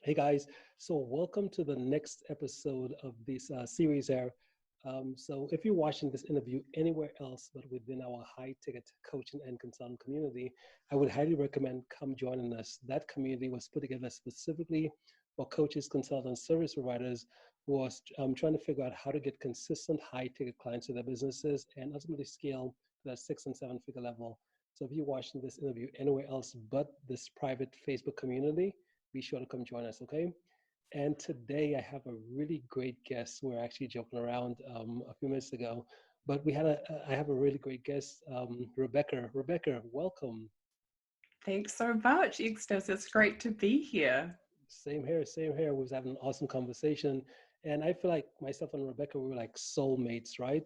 Hey guys, so welcome to the next episode of this series here. So if you're watching this interview anywhere else but within our high ticket coaching and consulting community, I would highly recommend come joining us. That community was put together specifically for coaches, consultants, service providers who are trying to figure out how to get consistent high ticket clients to their businesses and ultimately scale to that 6 and 7 figure level. So if you're watching this interview anywhere else but this private Facebook community, be sure to come join us, okay? And today I have a really great guest. We were actually joking around a few minutes ago, but I have a really great guest, Rebecca. Rebecca, welcome. Thanks so much, Extus. It's great to be here. Same here, same here. We was having an awesome conversation. And I feel like myself and Rebecca, we were like soulmates, right?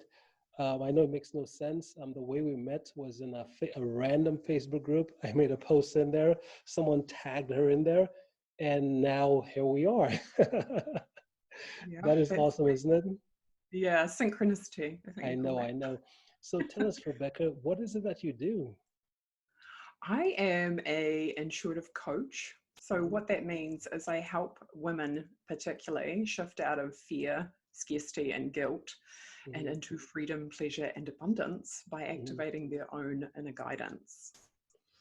I know it makes no sense. The way we met was in a random Facebook group. I made a post in there. Someone tagged her in there. And now here we are. Yeah, That is that's awesome, isn't it? yeah, synchronicity, I think I you call know, that. I know. So tell us, Rebecca, what is it that you do? I am a intuitive coach. So Mhm, what that means is I help women particularly shift out of fear, scarcity, and guilt and mhm, into freedom, pleasure, and abundance by mhm. activating their own inner guidance.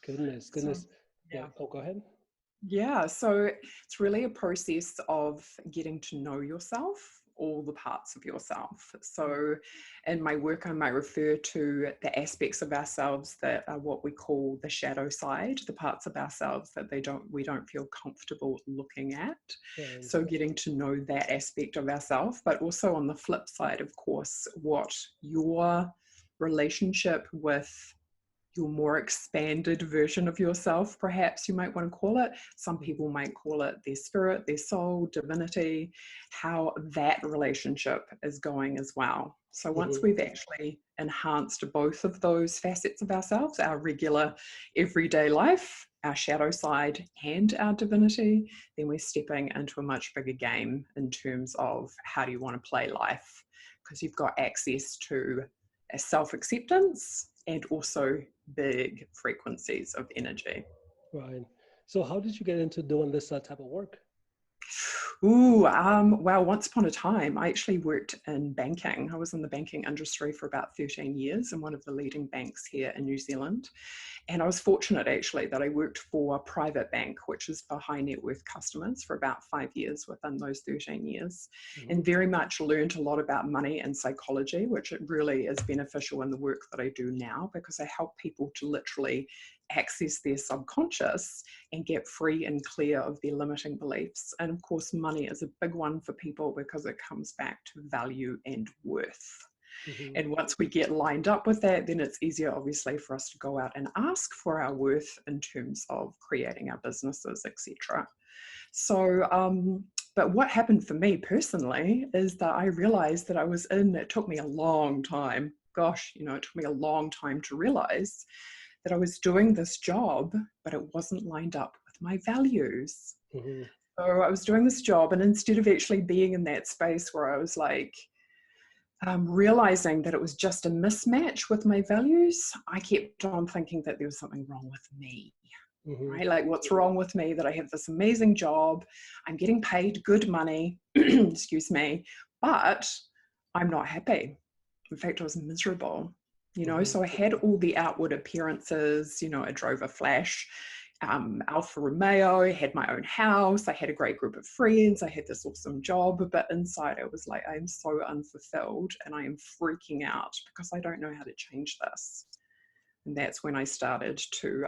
Goodness, So goodness. Yeah. yeah. Oh, go ahead. Yeah, so it's really a process of getting to know yourself, all the parts of yourself. So in my work, I might refer to the aspects of ourselves that are what we call the shadow side, the parts of ourselves that we don't feel comfortable looking at. Right. So getting to know that aspect of ourselves, but also on the flip side, of course, what your relationship with your more expanded version of yourself, perhaps you might want to call it. Some Mhm, people might call it their spirit, their soul, divinity, how that relationship is going as well. So once mhm, we've actually enhanced both of those facets of ourselves, our regular everyday life, our shadow side, and our divinity, then we're stepping into a much bigger game in terms of how do you want to play life, because you've got access to a self-acceptance and also big frequencies of energy. right. So how did you get into doing this type of work? Well, once upon a time, I actually worked in banking. I was in the banking industry for about 13 years in one of the leading banks here in New Zealand. And I was fortunate actually that I worked for a private bank, which is for high net worth customers, for about 5 years within those 13 years, Mhm, and very much learned a lot about money and psychology, which it really is beneficial in the work that I do now because I help people to literally access their subconscious and get free and clear of their limiting beliefs. And of course, money is a big one for people because it comes back to value and worth. mhm, And once we get lined up with that, then it's easier, obviously, for us to go out and ask for our worth in terms of creating our businesses, etc. So, but what happened for me personally is that I realized that it took me a long time. Gosh, it took me a long time to realize that I was doing this job, but it wasn't lined up with my values. mhm, So I was doing this job, and instead of actually being in that space where I was like, realizing that it was just a mismatch with my values, I kept on thinking that there was something wrong with me, mhm, right? Like, what's wrong with me that I have this amazing job, I'm getting paid good money, excuse me, but I'm not happy. In fact, I was miserable, mhm, so I had all the outward appearances, I drove a flash Alfa Romeo, I had my own house, I had a great group of friends, I had this awesome job, but inside I was like, I'm so unfulfilled and I am freaking out because I don't know how to change this. And that's when I started to,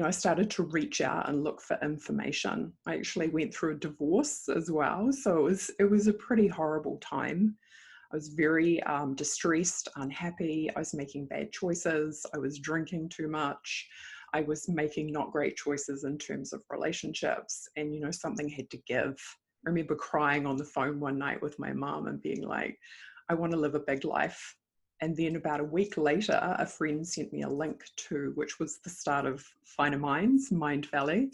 I started to reach out and look for information. I actually went through a divorce as well, so it was a pretty horrible time. I was very distressed, unhappy. I was making bad choices. I was drinking too much. I was making not great choices in terms of relationships. And, something had to give. I remember crying on the phone one night with my mom and being like, I want to live a big life. And then about a week later, a friend sent me a link to, which was the start of Finer Minds, Mind Valley,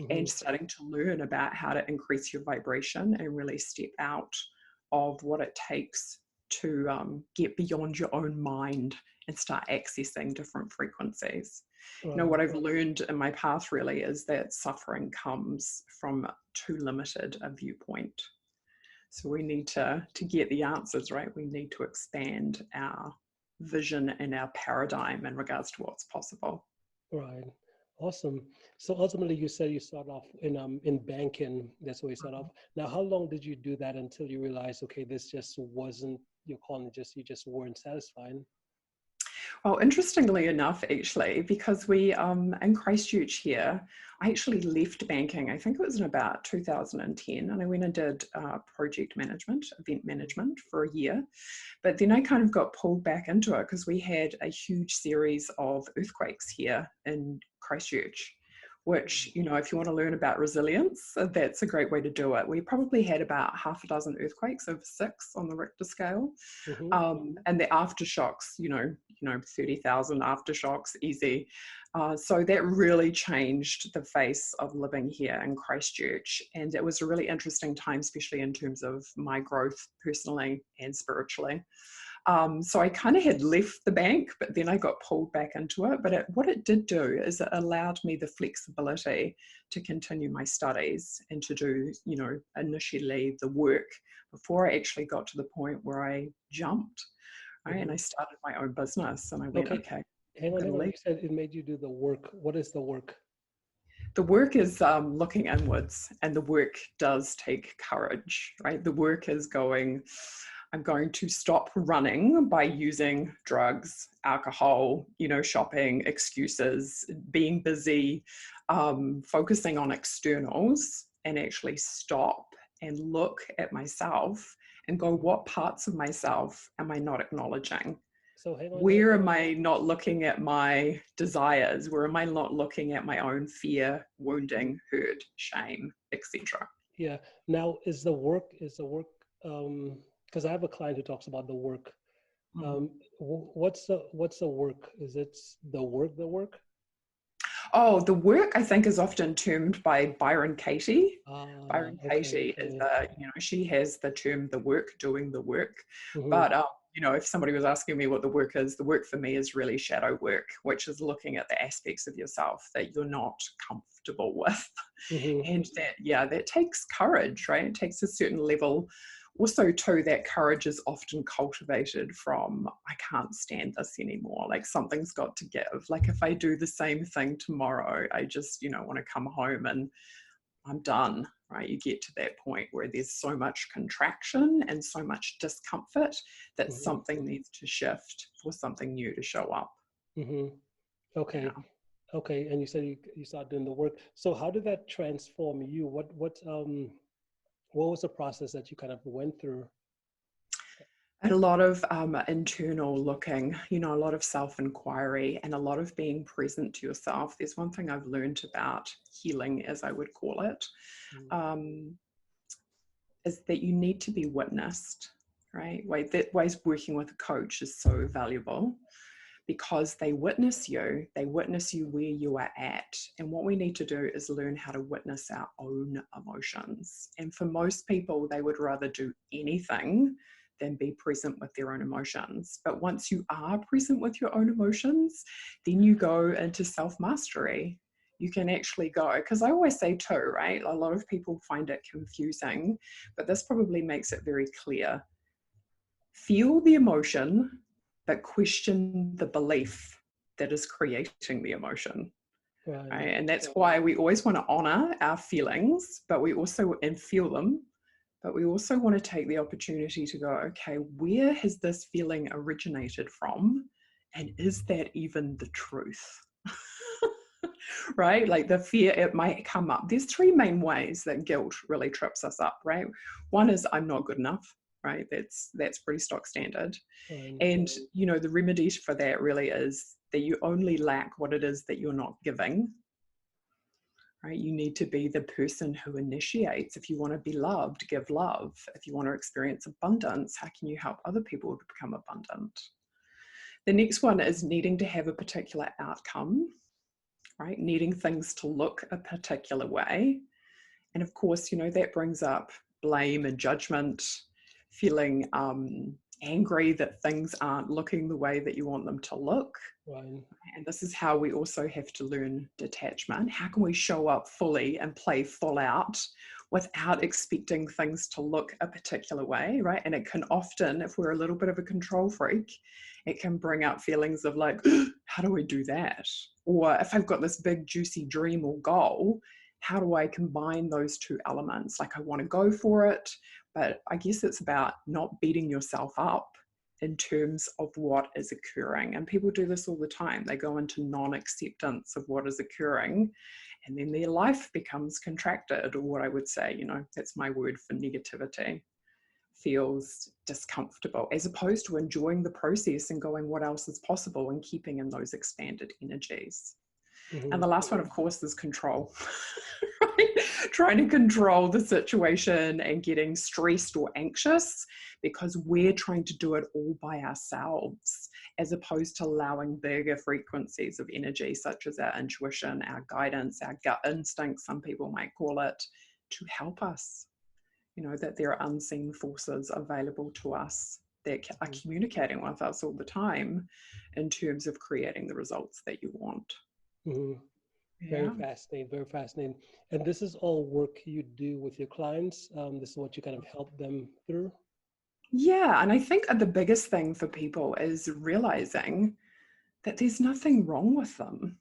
and mhm, starting to learn about how to increase your vibration and really step out of what it takes to get beyond your own mind and start accessing different frequencies. Right. What I've learned in my path really is that suffering comes from too limited a viewpoint. So we need to get the answers, right? We need to expand our vision and our paradigm in regards to what's possible. Right. Awesome. So ultimately, you said you start off in banking. That's where you start off. Now, how long did you do that until you realized, okay, this just wasn't your calling? You just weren't satisfied. Well, interestingly enough, actually, because we in Christchurch here, I actually left banking. I think it was in about 2010, and I went and did project management, event management for a year. But then I kind of got pulled back into it because we had a huge series of earthquakes here in Christchurch, which, if you want to learn about resilience, that's a great way to do it. We probably had about half a dozen earthquakes, over 6 on the Richter scale. And the aftershocks, 30,000 aftershocks, easy. So that really changed the face of living here in Christchurch. And it was a really interesting time, especially in terms of my growth personally and spiritually. So I kind of had left the bank, but then I got pulled back into it. But what it did do is it allowed me the flexibility to continue my studies and to do, initially the work before I actually got to the point where I jumped, right? And I started my own business, and I went, okay. Hang on. You said it made you do the work. What is the work? The work is looking inwards, and the work does take courage, right? The work is I'm going to stop running by using drugs, alcohol, shopping, excuses, being busy, focusing on externals, and actually stop and look at myself and go, what parts of myself am I not acknowledging? So hang on. Where am I not looking at my desires? Where am I not looking at my own fear, wounding, hurt, shame, etc.? Yeah. Now, is the work, because I have a client who talks about the work. What's the work? Is it the work? Oh, the work I think is often termed by Byron Katie. Byron Katie is she has the term the work, doing the work. But if somebody was asking me what the work is, the work for me is really shadow work, which is looking at the aspects of yourself that you're not comfortable with. And that takes courage, right? It takes a certain level. Also, too, that courage is often cultivated from, I can't stand this anymore. Like, something's got to give. Like, if I do the same thing tomorrow, I just, want to come home and I'm done, right? You get to that point where there's so much contraction and so much discomfort that something needs to shift for something new to show up. Okay. Yeah. Okay. And you said you started doing the work. So how did that transform you? What was the process that you kind of went through? And a lot of internal looking, a lot of self-inquiry and a lot of being present to yourself. There's one thing I've learned about healing, as I would call it, is that you need to be witnessed, right? That way working with a coach is so valuable because they witness you where you are at. And what we need to do is learn how to witness our own emotions. And for most people, they would rather do anything than be present with their own emotions. But once you are present with your own emotions, then you go into self-mastery. You can actually go, because I always say too, right? A lot of people find it confusing, but this probably makes it very clear. Feel the emotion, but question the belief that is creating the emotion. Right? And that's why we always want to honor our feelings, but we also, and feel them, but we also want to take the opportunity to go, okay, where has this feeling originated from? And is that even the truth? Right? Like the fear, it might come up. There's 3 main ways that guilt really trips us up, right? One is I'm not good enough, right? That's pretty stock standard. And, the remedy for that really is that you only lack what it is that you're not giving. Right? You need to be the person who initiates. If you want to be loved, give love. If you want to experience abundance, how can you help other people to become abundant? The next one is needing to have a particular outcome, right? Needing things to look a particular way. And of course, that brings up blame and judgment, feeling angry that things aren't looking the way that you want them to look. Right. And this is how we also have to learn detachment. How can we show up fully and play full out without expecting things to look a particular way, right? And it can often, if we're a little bit of a control freak, it can bring up feelings of like, how do we do that? Or if I've got this big juicy dream or goal, how do I combine those two elements? Like, I want to go for it, but I guess it's about not beating yourself up in terms of what is occurring. And people do this all the time. They go into non-acceptance of what is occurring, and then their life becomes contracted, or what I would say, that's my word for negativity, feels discomfortable, as opposed to enjoying the process and going, what else is possible, and keeping in those expanded energies. And the last one, of course, is control. Right? Trying to control the situation and getting stressed or anxious because we're trying to do it all by ourselves, as opposed to allowing bigger frequencies of energy, such as our intuition, our guidance, our gut instinct, some people might call it, to help us. That there are unseen forces available to us that are communicating with us all the time in terms of creating the results that you want. Mm-hmm. Very Yeah. fascinating, very fascinating. And this is all work you do with your clients. This is what you kind of help them through. Yeah. And I think the biggest thing for people is realizing that there's nothing wrong with them,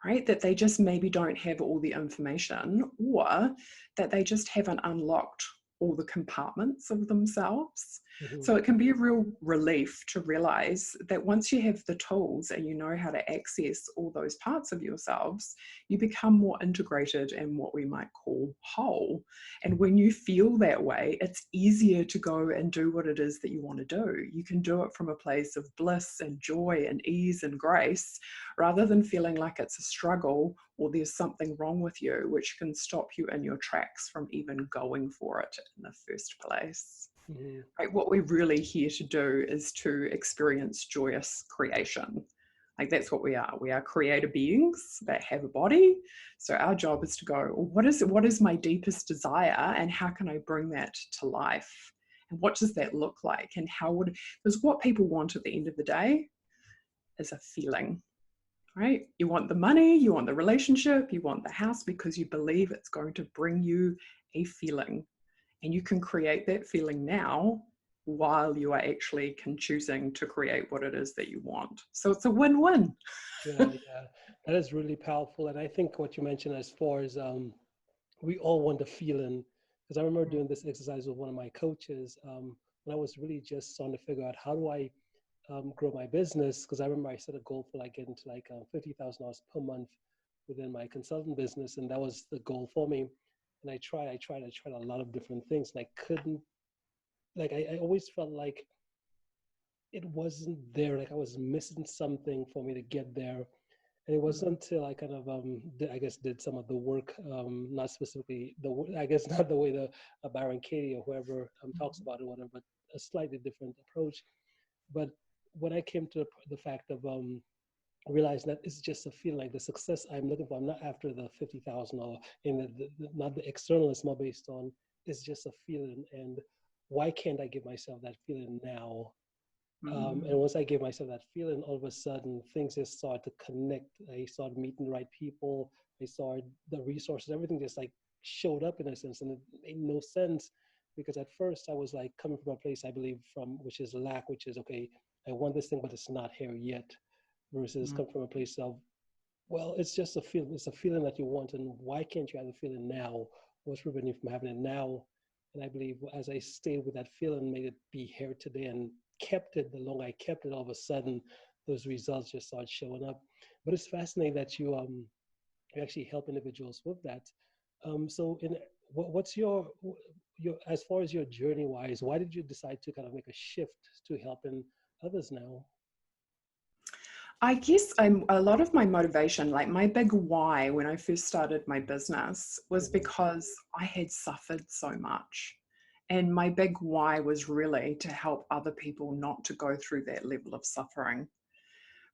right? That they just maybe don't have all the information, or that they just haven't unlocked all the compartments of themselves. Mm-hmm. So it can be a real relief to realize that once you have the tools and you know how to access all those parts of yourselves, you become more integrated and what we might call whole. And when you feel that way, it's easier to go and do what it is that you want to do. You can do it from a place of bliss and joy and ease and grace, rather than feeling like it's a struggle or there's something wrong with you, which can stop you in your tracks from even going for it in the first place. Mm-hmm. Right? What we're really here to do is to experience joyous creation. Like, that's what we are. We are creator beings that have a body. So our job is to go, what is my deepest desire, and how can I bring that to life? And what does that look like? And because what people want at the end of the day is a feeling. Right? You want the money, you want the relationship, you want the house because you believe it's going to bring you a feeling. And you can create that feeling now while you are actually choosing to create what it is that you want. So it's a win-win. Yeah, yeah, that is really powerful. And I think what you mentioned as far as we all want the feeling, because I remember doing this exercise with one of my coaches when I was really just starting to figure out how do I grow my business, because I remember I set a goal for like getting to like $50,000 per month within my consultant business, and that was the goal for me. And I tried a lot of different things, and I couldn't. Like I always felt like it wasn't there. Like I was missing something for me to get there. And it wasn't until I kind of, did some of the work, not specifically I guess not the way the Byron Katie or whoever talks about it, whatever, but a slightly different approach. But when I came to the fact of realizing that it's just a feeling, like the success I'm looking for, I'm not after the 50,000 or in not the external, it's more based on, it's just a feeling. And why can't I give myself that feeling now? And once I gave myself that feeling, all of a sudden things just started to connect. I started meeting the right people. I started the resources, everything just like showed up in a sense, and it made no sense because at first I was like coming from a place I believe from, which is lack, which is okay, I want this thing, but it's not here yet, versus come from a place of, well, it's just a feeling. It's a feeling that you want, and why can't you have the feeling now? What's preventing you from having it now? And I believe as I stayed with that feeling, made it be here today, and kept it, the longer I kept it, all of a sudden, those results just start showing up. But it's fascinating that you actually help individuals with that. So, what's your as far as your journey wise? Why did you decide to kind of make a shift to helping others now? I guess a lot of my motivation, like my big why when I first started my business, was Mm-hmm. because I had suffered so much. And my big why was really to help other people not to go through that level of suffering.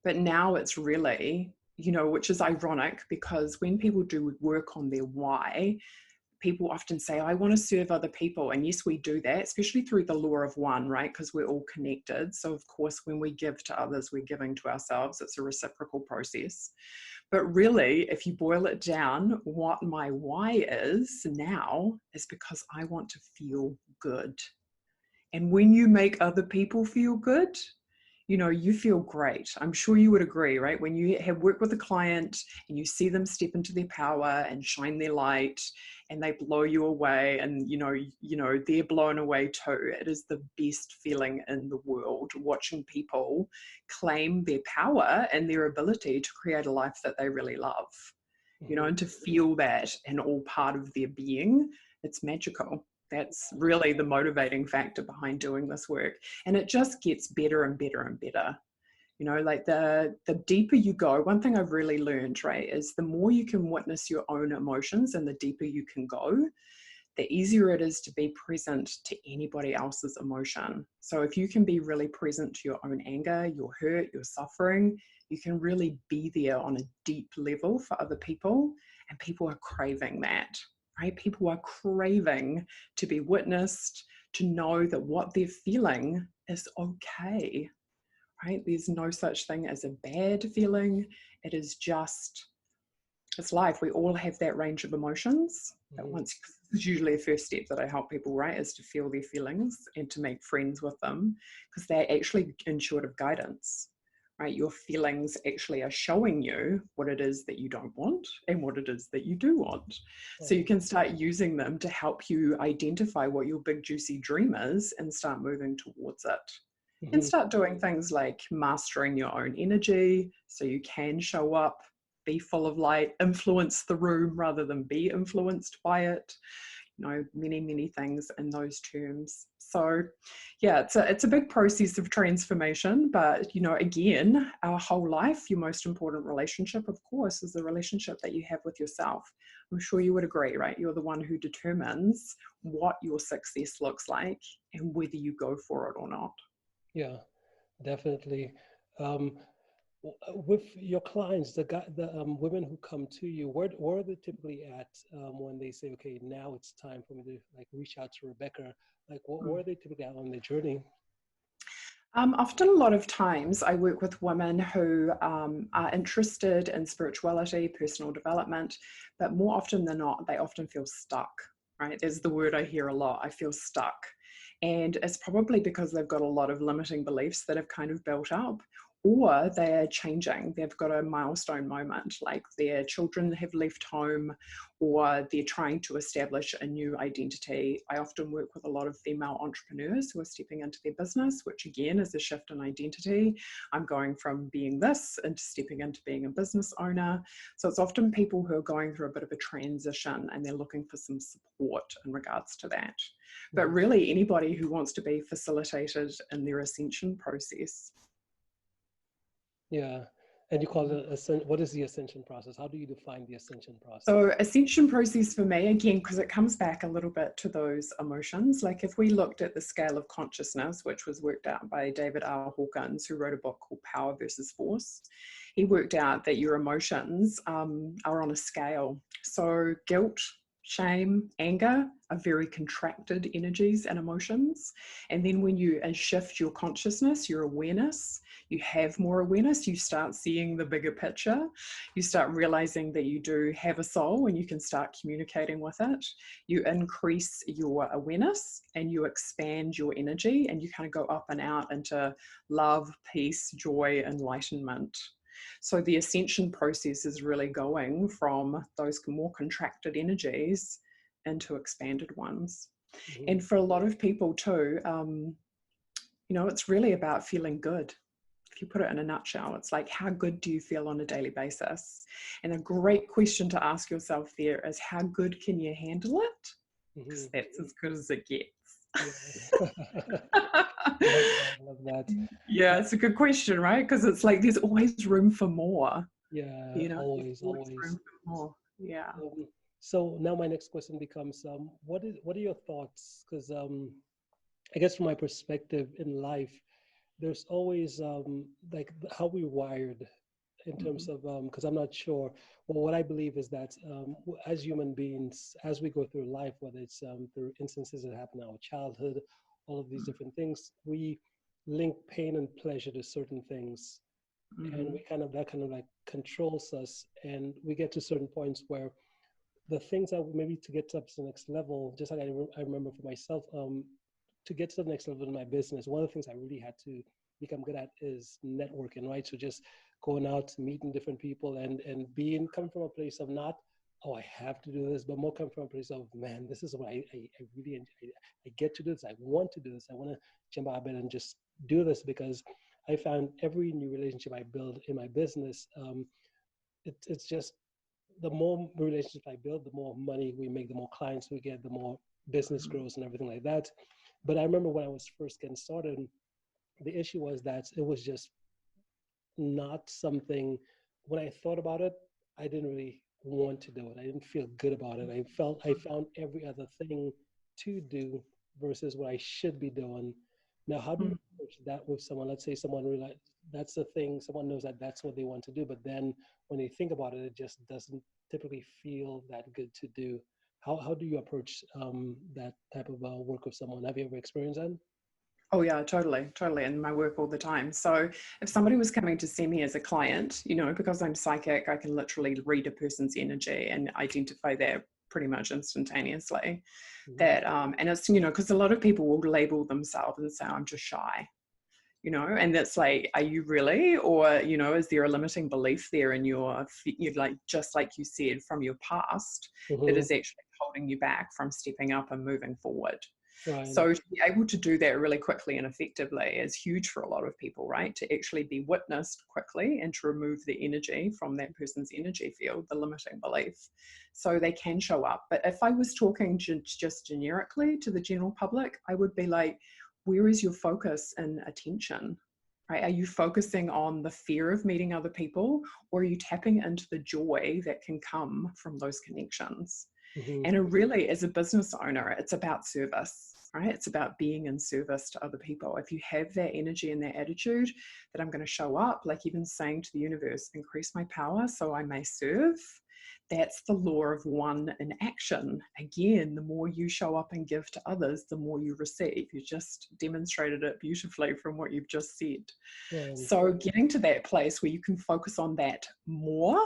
But now it's really, which is ironic because when people do work on their why, people often say, I want to serve other people. And yes, we do that, especially through the law of one, right? Because we're all connected. So of course, when we give to others, we're giving to ourselves. It's a reciprocal process. But really, if you boil it down, what my why is now is because I want to feel good. And when you make other people feel good, you know, you feel great. I'm sure you would agree, right? When you have worked with a client and you see them step into their power and shine their light and they blow you away, and they're blown away too. It is the best feeling in the world, watching people claim their power and their ability to create a life that they really love. You know, and to feel that and all part of their being, it's magical. That's really the motivating factor behind doing this work. And it just gets better and better and better. You know, like the deeper you go, one thing I've really learned, right, is the more you can witness your own emotions and the deeper you can go, the easier it is to be present to anybody else's emotion. So if you can be really present to your own anger, your hurt, your suffering, you can really be there on a deep level for other people, and people are craving that, right? People are craving to be witnessed, to know that what they're feeling is okay, right? There's no such thing as a bad feeling. It is just, it's life. We all have that range of emotions. That once is usually a first step that I help people, right, is to feel their feelings and to make friends with them, because they're actually intuitive guidance, right? Your feelings actually are showing you what it is that you don't want and what it is that you do want. So you can start using them to help you identify what your big juicy dream is and start moving towards it. And start doing things like mastering your own energy so you can show up, be full of light, influence the room rather than be influenced by it. You know, many things in those terms. So yeah, it's a big process of transformation, but you know, again, our whole life, your most important relationship, of course, is the relationship that you have with yourself. I'm sure you would agree, right? You're the one who determines what your success looks like and whether you go for it or not. Yeah, definitely. Um, with your clients, the women who come to you, where are they typically at when they say, okay, now it's time for me to like reach out to Rebecca? Like, where are they typically at on their journey? Often, a lot of times, I work with women who are interested in spirituality, personal development, but more often than not, they often feel stuck, right? There's the word I hear a lot, I feel stuck. And it's probably because they've got a lot of limiting beliefs that have kind of built up, or they're changing. They've got a milestone moment, like their children have left home, or they're trying to establish a new identity. I often work with a lot of female entrepreneurs who are stepping into their business, which again is a shift in identity. I'm going from being this into stepping into being a business owner. So it's often people who are going through a bit of a transition and they're looking for some support in regards to that. But really, anybody who wants to be facilitated in their ascension process. Yeah. And you call it what is the ascension process? How do you define the ascension process? So ascension process for me, again, because it comes back a little bit to those emotions. Like if we looked at the scale of consciousness, which was worked out by David R. Hawkins, who wrote a book called Power versus Force, he worked out that your emotions are on a scale. So guilt, shame, anger are very contracted energies and emotions. And then when you shift your consciousness, your awareness, you have more awareness, you start seeing the bigger picture, you start realizing that you do have a soul and you can start communicating with it. You increase your awareness and you expand your energy, and you kind of go up and out into love, peace, joy, enlightenment. So the ascension process is really going from those more contracted energies into expanded ones. And for a lot of people too, it's really about feeling good. If you put it in a nutshell, it's like, how good do you feel on a daily basis? And a great question to ask yourself there is, how good can you handle it? Because that's as good as it gets. I love that. Yeah, it's a good question, right? Because it's like there's always room for more. Yeah, There's always. room for more. Yeah. So now my next question becomes, what are your thoughts? Because I guess from my perspective in life, there's always like how we're wired in terms Mhm. of, because I'm not sure. Well, what I believe is that as human beings, as we go through life, whether it's through instances that happen in our childhood, all of these different things, we link pain and pleasure to certain things, and Mhm. we kind of, that kind of like controls us, and we get to certain points where the things that maybe to get up to the next level, just like I remember for myself, to get to the next level in my business, one of the things I really had to become good at is networking, right? So just going out, meeting different people, and being coming from a place of not, oh, I have to do this, but more coming from a place of, man, this is what I really enjoy. I get to do this. I want to do this. I want to jump out of bed and just do this, because I found every new relationship I build in my business, it's just the more relationships I build, the more money we make, the more clients we get, the more business Mhm. grows and everything like that. But I remember when I was first getting started, the issue was that it was just not something, when I thought about it, I didn't really want to do it. I didn't feel good about it. I found every other thing to do versus what I should be doing. Now, how do you Mhm. approach that with someone? Let's say someone realize that's the thing, someone knows that that's what they want to do, but then when they think about it, it just doesn't typically feel that good to do. How do you approach that type of work with someone? Have you ever experienced that? Oh yeah, totally, totally. In my work all the time. So if somebody was coming to see me as a client, because I'm psychic, I can literally read a person's energy and identify that pretty much instantaneously. Mm-hmm. That and it's because a lot of people will label themselves and say I'm just shy, and that's like, are you really? Or is there a limiting belief there in you, like, just like you said, from your past, that Mm-hmm. is actually holding you back from stepping up and moving forward? Right. So to be able to do that really quickly and effectively is huge for a lot of people, right? To actually be witnessed quickly and to remove the energy from that person's energy field, the limiting belief, so they can show up. But if I was talking just generically to the general public, I would be like, where is your focus and attention? Right? Are you focusing on the fear of meeting other people, or are you tapping into the joy that can come from those connections? Mm-hmm. And it really, as a business owner, it's about service, right? It's about being in service to other people. If you have that energy and that attitude that I'm going to show up, like even saying to the universe, increase my power so I may serve, that's the law of one in action. Again, the more you show up and give to others, the more you receive. You just demonstrated it beautifully from what you've just said. Right. So getting to that place where you can focus on that more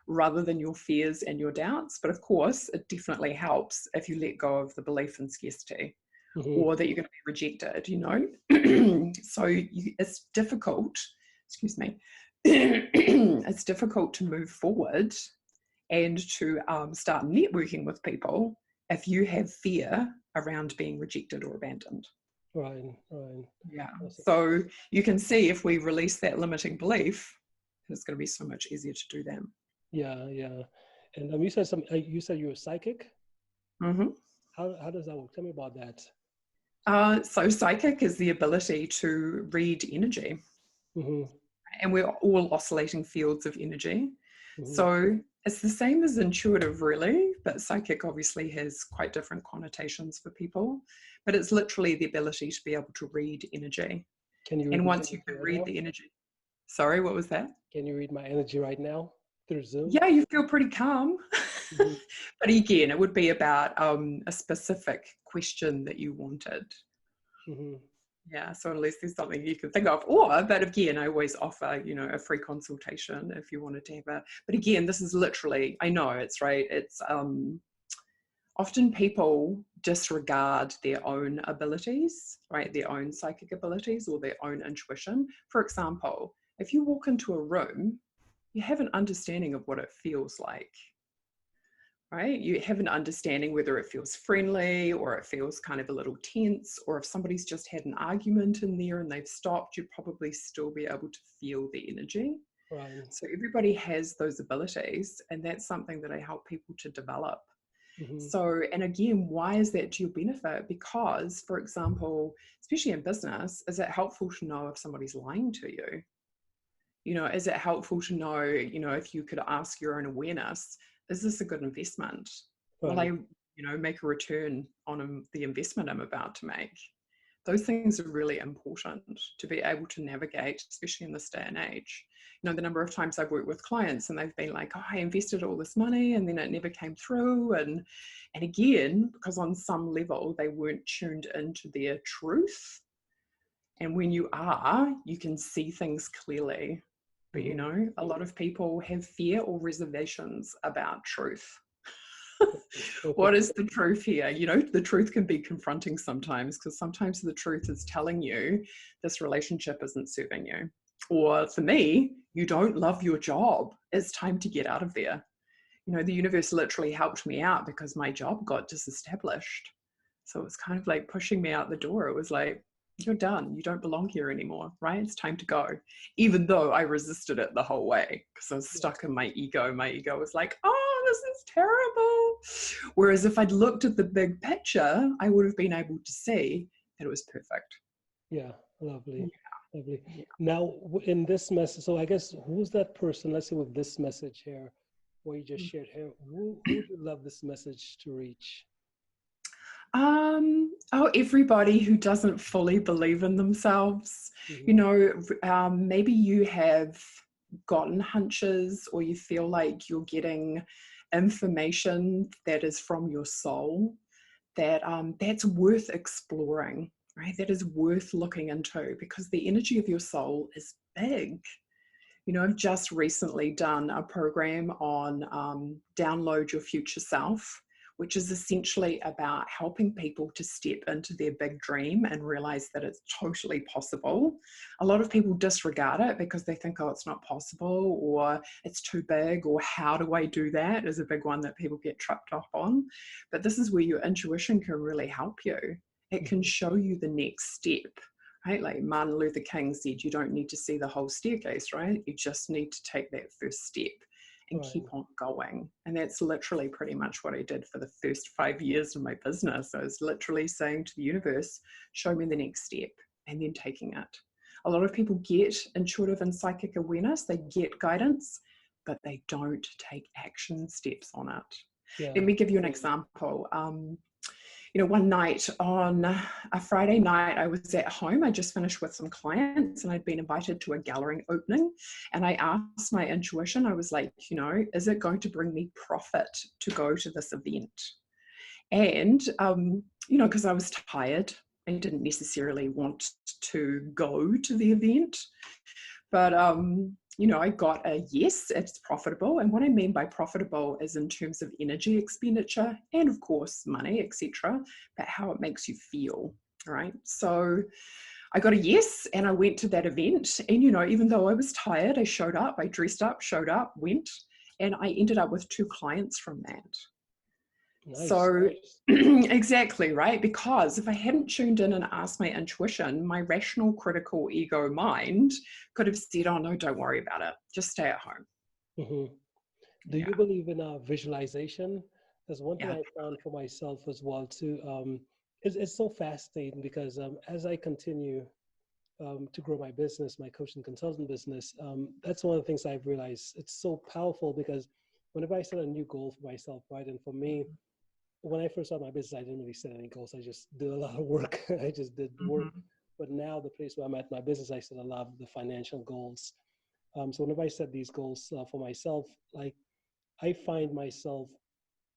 rather than your fears and your doubts. But of course, it definitely helps if you let go of the belief in scarcity Mm-hmm. or that you're going to be rejected. So it's difficult, excuse me, it's difficult to move forward and to start networking with people if you have fear around being rejected or abandoned. Right. Right. Yeah. Awesome. So you can see if we release that limiting belief, it's going to be so much easier to do that. Yeah, yeah. And you said you were psychic. Mm-hmm. How does that work? Tell me about that. So psychic is the ability to read energy, Mm-hmm. and we're all oscillating fields of energy. Mm-hmm. So it's the same as intuitive, really, but psychic obviously has quite different connotations for people. But it's literally the ability to be able to read energy. Can you read And my once you energy can right read now? the energy, sorry, what was that? Can you read my energy right now through Zoom? Yeah, you feel pretty calm. Mm-hmm. But again, it would be about a specific question that you wanted. Mm-hmm. Yeah, so at least there's something you can think of. Or, but again, I always offer, a free consultation if you wanted to have but again, this is literally, I know it's right. It's often people disregard their own abilities, right? Their own psychic abilities or their own intuition. For example, if you walk into a room, you have an understanding of what it feels like, right? You have an understanding whether it feels friendly or it feels kind of a little tense, or if somebody's just had an argument in there and they've stopped, you'd probably still be able to feel the energy. Right. So everybody has those abilities, and that's something that I help people to develop. Mm-hmm. So, and again, why is that to your benefit? Because, for example, especially in business, is it helpful to know if somebody's lying to you? Is it helpful to know, if you could ask your own awareness, is this a good investment? Will I, Right. make a return on the investment I'm about to make? Those things are really important to be able to navigate, especially in this day and age. You know, the number of times I've worked with clients and they've been like, oh, I invested all this money and then it never came through. And again, because on some level they weren't tuned into their truth. And when you are, you can see things clearly. But, you know, a lot of people have fear or reservations about truth. What is the truth here? You know, the truth can be confronting sometimes, because sometimes the truth is telling you this relationship isn't serving you. Or for me, you don't love your job. It's time to get out of there. You know, the universe literally helped me out because my job got disestablished. So it was kind of like pushing me out the door. It was like, you're done. You don't belong here anymore, right? It's time to go. Even though I resisted it the whole way because I was stuck in my ego. My ego was like, oh, this is terrible. Whereas if I'd looked at the big picture, I would have been able to see that it was perfect. Yeah, lovely. Yeah. Lovely. Yeah. Now, in this message, so I guess who's that person, let's say with this message here, where you just shared here, who would you love this message to reach? Oh, everybody who doesn't fully believe in themselves. You know, maybe you have gotten hunches or you feel like you're getting information that is from your soul, that that's worth exploring, right? That is worth looking into, because the energy of your soul is big. You know, I've just recently done a program on download your future self, which is essentially about helping people to step into their big dream and realize that it's totally possible. A lot of people disregard it because they think, oh, it's not possible, or it's too big, or how do I do that is a big one that people get tripped up on. But this is where your intuition can really help you. It can show you the next step. Right? Like Martin Luther King said, you don't need to see the whole staircase, right? You just need to take that first step and keep on going. And that's literally pretty much what I did for the first 5 years of my business. I was literally saying to the universe, show me the next step, and then taking it. A lot of people get intuitive and psychic awareness, they get guidance, but they don't take action steps on it. Yeah. Let me give you an example. You know, one night on a Friday night, I was at home. I just finished with some clients and I'd been invited to a gallery opening. And I asked my intuition, I was like, you know, is it going to bring me profit to go to this event? And, you know, because I was tired, I didn't necessarily want to go to the event. But, you know, I got a yes, it's profitable. And what I mean by profitable is in terms of energy expenditure and, of course, money, etc., but how it makes you feel, right? So I got a yes, and I went to that event. And, you know, even though I was tired, I showed up, I dressed up, showed up, went, and I ended up with 2 clients from that. Nice, So nice. exactly, right? Because if I hadn't tuned in and asked my intuition, my rational, critical ego mind could have said, oh, no, don't worry about it. Just stay at home. Do you believe in visualization? There's one thing Yeah. I found for myself as well too. It's so fascinating because as I continue to grow my business, my coaching consultant business, that's one of the things I've realized. It's so powerful because whenever I set a new goal for myself, right? And for me, when I first started my business, I didn't really set any goals. I just did a lot of work. I just did work. But now the place where I'm at in my business, I set a lot of the financial goals. So whenever I set these goals for myself, like I find myself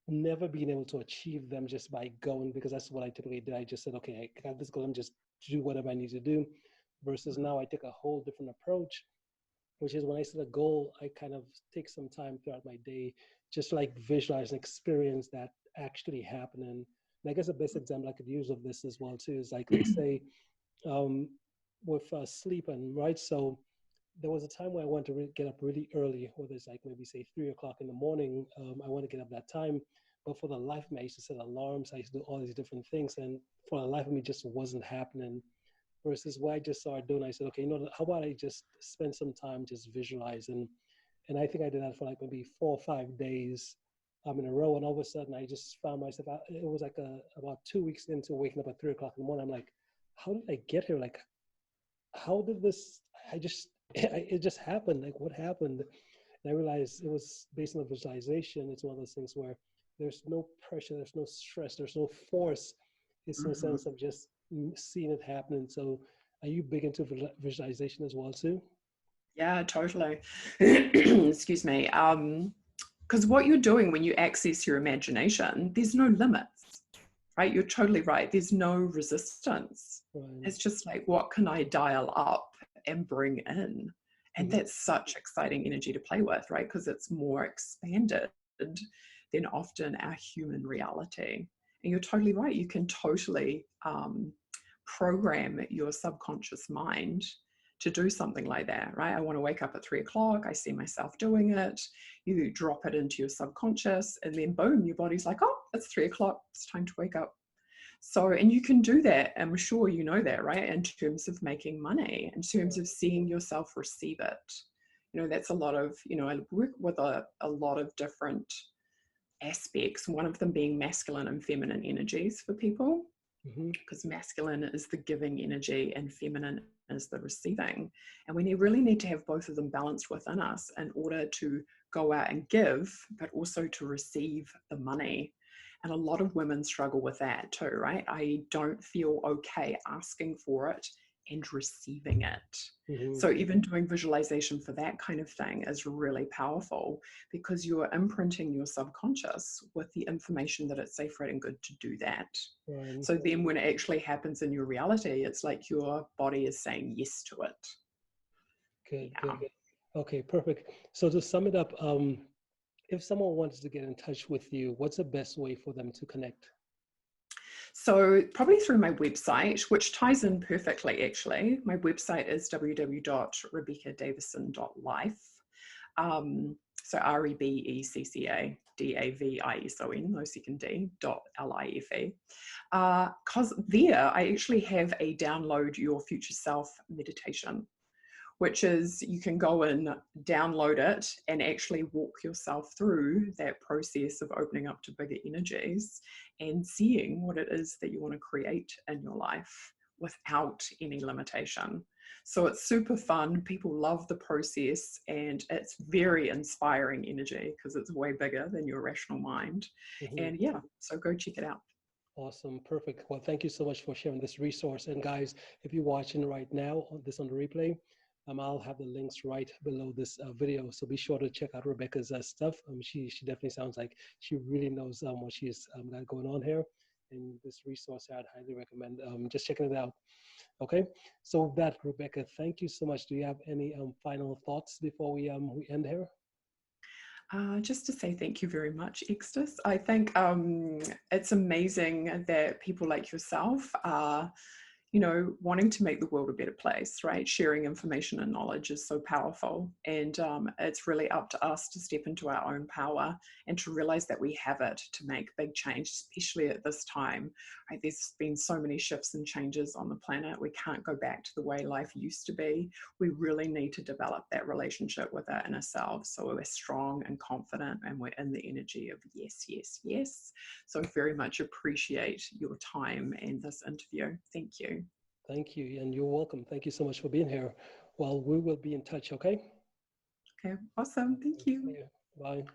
never being able to achieve them just by going, because that's what I typically did. I just said, okay, I got this goal, I'm just do whatever I need to do. Versus now I take a whole different approach, which is when I set a goal, I kind of take some time throughout my day, just like visualize and experience that actually happening. And I guess the best example I could use of this as well too is like, let's say um, with sleeping, right? So there was a time where I wanted to get up really early, whether it's like maybe say 3 o'clock in the morning. I want to get up that time, but for the life of me, I used to set alarms. I used to do all these different things, and for the life of me, it just wasn't happening. Versus what I just started doing, I said, okay, you know, how about I just spend some time just visualizing? And I think I did that for like maybe 4 or 5 days in a row, and all of a sudden, I just found myself. It was like about 2 weeks into waking up at 3 o'clock in the morning. I'm like, how did I get here? Like, how did this? I just it just happened. Like, what happened? And I realized it was based on the visualization. It's one of those things where there's no pressure, there's no stress, there's no force. it's in a sense of just seeing it happening. So are you big into visualization as well too? Yeah, totally. Excuse me. Because what you're doing when you access your imagination, there's no limits, right? You're totally right. There's no resistance. Right. It's just like, what can I dial up and bring in? And Mhm. that's such exciting energy to play with, right? Because it's more expanded than often our human reality. And you're totally right. You can totally program your subconscious mind to do something like that, right? I want to wake up at 3 o'clock. I see myself doing it. You drop it into your subconscious, and then boom, your body's like, oh, it's 3 o'clock. It's time to wake up. So, and you can do that. I'm sure you know that, right? In terms of making money, in terms of seeing yourself receive it. That's a lot of, I work with a lot of different aspects, one of them being masculine and feminine energies for people, Mhm. because masculine is the giving energy and feminine is the receiving. And we really need to have both of them balanced within us in order to go out and give, but also to receive the money. And a lot of women struggle with that too, right? I don't feel okay asking for it and receiving it. Mhm. So even doing visualization for that kind of thing is really powerful, because you're imprinting your subconscious with the information that it's safe, right, and good to do that. Right. So then when it actually happens in your reality, it's like your body is saying yes to it. Good, Yeah. good. Okay, perfect. So to sum it up, if someone wants to get in touch with you, what's the best way for them to connect? So probably through my website, which ties in perfectly actually. My website is www.rebeccadavison.life. So REBECCADAVISON, no second D, .LIFE. Because there I actually have a download your future self meditation, which is you can go and download it and actually walk yourself through that process of opening up to bigger energies and seeing what it is that you want to create in your life without any limitation. So it's super fun. People love the process, and it's very inspiring energy because it's way bigger than your rational mind. Mhm. And yeah, so go check it out. Awesome, perfect. Well, thank you so much for sharing this resource. And guys, if you're watching right now on this on the replay, I'll have the links right below this video. So be sure to check out Rebecca's stuff. She definitely sounds like she really knows what she's got going on here. And this resource, I'd highly recommend just checking it out. Okay. So with that, Rebecca, thank you so much. Do you have any final thoughts before we end here? Just to say thank you very much, Extus. I think it's amazing that people like yourself are, wanting to make the world a better place, right? Sharing information and knowledge is so powerful. And it's really up to us to step into our own power and to realize that we have it to make big change, especially at this time. Right? There's been so many shifts and changes on the planet. We can't go back to the way life used to be. We really need to develop that relationship with our inner selves so we're strong and confident and we're in the energy of yes, yes, yes. So very much appreciate your time and this interview. Thank you. Thank you. And you're welcome. Thank you so much for being here. Well, we will be in touch. Okay. Okay, awesome. Thank See you. you. Bye.